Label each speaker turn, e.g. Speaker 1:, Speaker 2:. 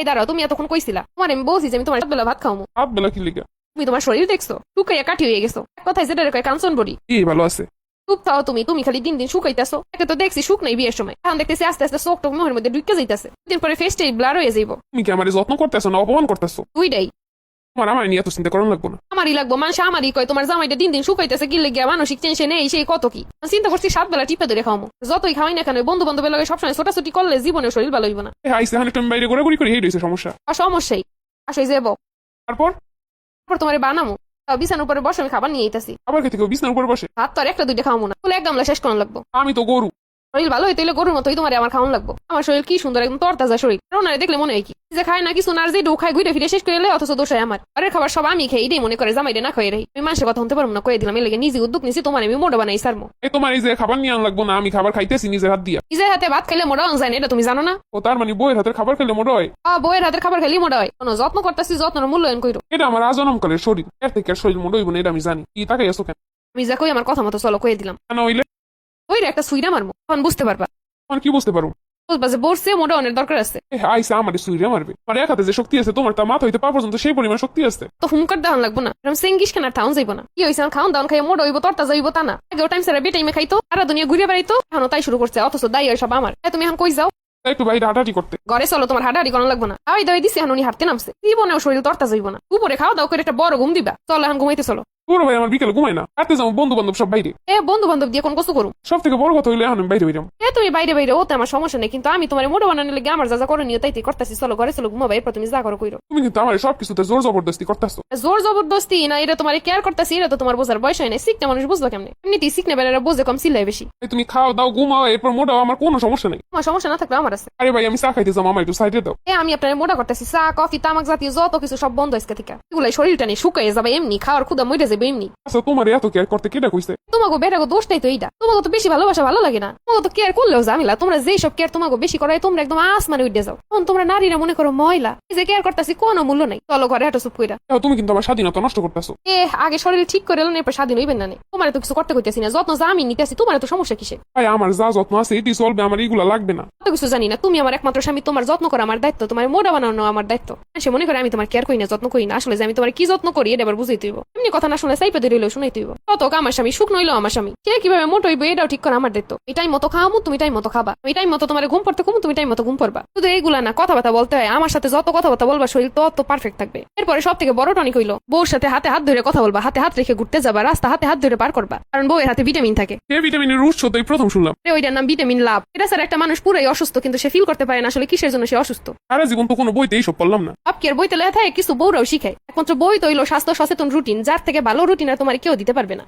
Speaker 1: এই দাঁড়াও, তুমি এতক্ষণ কইছিলা তোমার আমি বলছি যে আমি তোমার বেলা ভাত খাওয়ামু।
Speaker 2: হাত বেলা কি লিগা?
Speaker 1: তুমি তোমার শরীর দেখছো, শুকাইয়া কাঠি হয়ে গেছো। এক কথায় যেটা কয় কাঞ্চন বড়ি।
Speaker 2: কি ভালো আছে?
Speaker 1: চুপ থাও তুমি, তুমি খালি দিন দিন শুকাইতেছো। একে তো দেখছি শুক নাই বিয়ের সময়, এখন দেখতেছি আস্তে আস্তে চোখ টোক মুখের মধ্যে ঢুকে যাইতেছে। দিন পরে ফেসটাই ব্লার হয়ে যাইব।
Speaker 2: তুমি কি আমার যত্ন করতেছো না অপমান করতেছো?
Speaker 1: দুইটাই।
Speaker 2: আমার নিয়ে এত চিন্তা করানো লাগবো না।
Speaker 1: আমারই লাগবো, মানুষ আমারই কয় তোমার জামাইটা দিন দিন শুকাইতেছে কি লেগে, মানসিক টেনশন এই সেই কত কি। চিন্তা করছি 7 বেলা টিপে ধরে খাওয়ামো। যতই খাওয়াই না কেন বন্ধু বান্ধবের লগে সবসময় ছোটাছুটি করলে জীবনে শরীর ভালো হইব না।
Speaker 2: আইসে এখন একটু আমি বাইরে ঘোরাঘুরি করি, এই রয়েছে সমস্যা।
Speaker 1: আর সমস্যাই আসলে যাবো।
Speaker 2: তারপর
Speaker 1: তারপর তোমার বানামো, তাও বিছানার উপরে বসে আমি খাবার নিয়ে আইতাছি।
Speaker 2: আবার খেতে বিছনার উপর বসে?
Speaker 1: ভাত তো আর একটা দুইটা খাওয়ামো না, বলে এক গামলা শেষ করানো লাগবো।
Speaker 2: আমি তো গরু।
Speaker 1: শরীর ভালো হইতে হলে গরুর মতোই তোমার আমার খাওয়ানো লাগবো। আমার শরীর কি সুন্দর, একদম তরতাজা শরীর। ওনারে দেখলে মনে হয় কি যে খায় না কিছু না, আর যে খায় ঘুরে ফিরে শেষ করে এলে, অথচ দোষ হয় আমার। আরের খাবার সব আমি খেয়ে এটাই মনে করে জামাইরে না খাই রাই। আমি মানুষের কথা শুনতে পারবো না, কয়ে দিলাম। এই লেগে নিজে উদ্যোগ নিছি, তোমার আমি মোটা বানাই সারমো।
Speaker 2: তোমার এই যে খাবার নিয়ে আন লাগবো না, আমি খাবার খাইতেছি নিজের হাত দিয়া।
Speaker 1: নিজের হাতে ভাত খাইলে মোটা যায় না, এটা তুমি জানো না?
Speaker 2: ও তার মানে বইয়ের হাতের খাবার খেলে মোটা হয়?
Speaker 1: বইয়ের হাতের খাবার খাইলে মোটা হয়। কোনো যত্ন করতেছি, যত্নের মূল্যায়ন করো।
Speaker 2: এটা আমার আজনম কালের শরীর, এর থেকে আর শরীর মোটা হইব না, এটা আমি জানি। কি তাকাই আছো কেন?
Speaker 1: আমি যা কই আমার কথা মতো চলো, কয়ে দিলাম।
Speaker 2: কেন হইলে?
Speaker 1: ওই একটা সুইরা মারমো, তখন বুঝতে পারবা।
Speaker 2: কি বুঝতে পারো?
Speaker 1: বুঝবা যে বসছে মোটা অনেক দরকার আছে।
Speaker 2: আইসা আমার সুইরে মারবে? আমার এক হাতে যে শক্তি আছে, তোমার তা মাথা হইতে পা পর্যন্ত সেই পরিমাণ শক্তি আছে।
Speaker 1: তো হুমকার দাওয়ান লাগবো না, এরকম সেঙ্গিস কেনার টাউন যাইবো না। কি হয়েছে, খাওয়ান দাওয়ান খাই মোটা হইব, তরতা যাইব তা না। আগেও টাইম সারা বেটাইমে খাইতো, সারা দুনিয়া ঘুরে বেড়াইতো, এখনো তাই শুরু করছে। অথচ দায়ী সব আমার। তুমি এখন কই যাও?
Speaker 2: তাই একটু বাইরে হাঁটাহাঁটি করতে।
Speaker 1: ঘরে চলো, তোমার হাঁটাহাঁটি করানো লাগবো না। খাওয়াই দাওয়াই দিছি, এখন উনি হাঁটতে নামছে। জীবনেও শরীর তরতা যাইব না। উপরে খাওয়া দাও করে একটা বড় ঘুম দিবা। চলো এখন ঘুমাইতে চলো।
Speaker 2: পুরো ভাই আমার বিকেলে ঘুমায় না, হাঁটতে যাবো বন্ধু বান্ধব সব বাইরে।
Speaker 1: বন্ধু বান্ধব দিয়ে কোন কষ্ট করুম?
Speaker 2: সব থেকে বড় কথা হইলে এখন আমি বাইরে বেরাম।
Speaker 1: তুমি বাইরে বাইরে ওতে আমার সমস্যা নেই, কিন্তু আমি তোমার মোটা বানানোর লেগে আমার যা যা করে নিয়ে তাইতে করতেছি। চলো ঘরে চলো, ঘুমাবা, এরপর তুমি যা করো কইরো।
Speaker 2: তুমি কিন্তু আমার সবকিছুতে জোর জবরদস্তি করতেছো।
Speaker 1: জোর জবরদস্তি না, এটা তোমার কেয়ার করতেছি। এটা তো তোমার বোঝার বয়স হয় না। শিখতে মানুষ বুঝলো কেমনে? এমনিতেই শিখনে বেড়ারা বোঝে কম, সিলাই বেশি।
Speaker 2: তুমি খাও দাও ঘুমাও, এরপর মোটাও, আমার কোনো সমস্যা নেই।
Speaker 1: আমার সমস্যা না থাকলে আমার আছে।
Speaker 2: আরে ভাই আমি চা খাইতে যাবো, আমার একটু সাইডে দাও।
Speaker 1: আমি আপনার মোটা করতেছি। চা কফি তামাক জাতীয় যত কিছু সব বন্ধ আজকে থেকে। এগুলাই শরীরটা নিয়ে শুকাইয়ে যাবে এমনি, খাওয়ার ক্ষুদা মরে যাবে এমনি।
Speaker 2: আচ্ছা তোমার এত কেয়ার করতে কেটা কইছে?
Speaker 1: তোমাকে বেটাকে দোষটাই তো এইটা। তোমাকে তো বেশি ভালোবাসা ভালো লাগে না। তোমাকে তো কেয়ার করলেও ঝামেলা। তোমরা যেই সব কেয়ার তোমাকে বেশি করাই, তোমরা একদম আসমানে উঠে যাও। তখন তোমরা নারীরা মনে করো ময়লা। এই যে কেয়ার করতেছি কোনো মূল্য নাই। চলো ঘরে হাঁটো চুপ কইরা।
Speaker 2: তুমি কিন্তু আমার স্বাধীনতা নষ্ট করতেছো।
Speaker 1: আগে শরীর ঠিক করে এলেন, এরপর স্বাধীন হইবেন না। তোমার তো কিছু করতে কইতেছি না, যত্ন যা আমি নিতেছি। তোমার তো সমস্যা কিসে?
Speaker 2: ভাই আমার যা যত্ন আছে এটি চলবে, আমার এইগুলা লাগবে না।
Speaker 1: কত কিছু জানি না। তুমি আমার একমাত্র স্বামী, তোমার যত্ন করা আমার দায়িত্ব, তোমার মোটা বানানো আমার দায়িত্ব। সে মনে করে আমি তোমার কেয়ার করি না, যত্ন করি না। আসলে যে আমি তোমার কি যত্ন করি এটা এবার বুঝাই তুইব। এমনি কথা না শুনে সাইপে ধরে শুনাই তুইব। কত আমার স্বামী সুখ নইলো আমার স্বামী, সে কিভাবে মোট হইবে এটাও ঠিক করা আমার দায়িত্ব। এই টাইম মতো খাওয়ামু, তুমি টাইম মতো খাবা। আমি টাইম মতো তোমার ঘুম পড়তে ঘুম, তুমি টাইম মতো ঘুম পড়বা। শুধু এইগুলা না, কথাবার্তা বলতে হয়। আমার সাথে যত কথাবার্তা বলবা শরীর তত পারফেক্ট থাকবে। এরপরে সব থেকে বড় টনিক হইলো, বউর সাথে হাতে হাত ধরে কথা বলবা, হাতে হাত রেখে ঘুরতে যাবা, রাস্তা হাতে হাত ধরে পার করবা। কারণ বউয়ের হাতে ভিটামিন থাকে।
Speaker 2: এই ভিটামিনের উৎস তো এই প্রথম শুনলাম।
Speaker 1: ওইটার নাম ভিটামিন লাভ। এটা স্যার একটা মানুষ পুরাই অসুস্থ, কিন্তু সে ফিল করতে পারে না আসলে কিসের জন্য সে অসুস্থ।
Speaker 2: সারা জীবন তো কোনো বইতে এইসব পড়লাম না।
Speaker 1: আপকি আর বইতে লেখা থাকে, কিছু বউরাও শিখায়। একমাত্র বই তো হইলো স্বাস্থ্য সচেতন রুটিন, যার থেকে ভালো রুটিন আর তোমার কেউ দিতে পারবে না।